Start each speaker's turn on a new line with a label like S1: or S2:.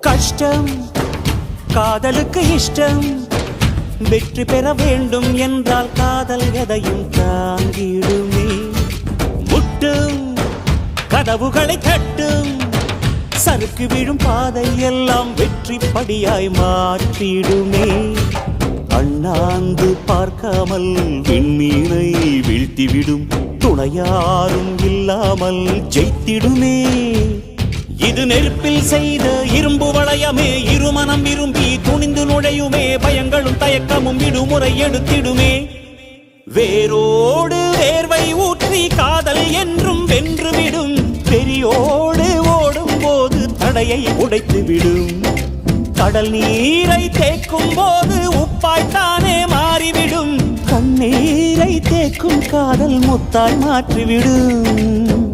S1: கஷ்டம் காதலுக்கு இஷ்டம், வெற்றி பெற வேண்டும் என்றால் காதல் எதையும் தாங்கிடுமே. முட்டும் கதவுகளை தட்டும், சறுக்கு விழும் பாதை எல்லாம் வெற்றி படியாய் மாற்றிடுமே. அண்ணாந்து பார்க்காமல் விண்மீனை வீழ்த்திவிடும், துணையாரும் இல்லாமல் ஜெயித்திடுமே. இது நெருப்பில் செய்த இரும்பு வளையமே, இருமனம் விரும்பி துணிந்து நுழையுமே. பயங்களும் தயக்கமும் விடுமுறை எடுத்திடுமே. வேரோடு வேர்வை ஊற்றி காதல் என்றும் வென்றுவிடும், பெரியோடு ஓடும் போது தடையை உடைத்துவிடும். கடல் நீரை தேக்கும் போது உப்பாய்த்தானே மாறிவிடும், கண்ணீரை தேக்கும் காதல் முத்தாய் மாற்றிவிடும்.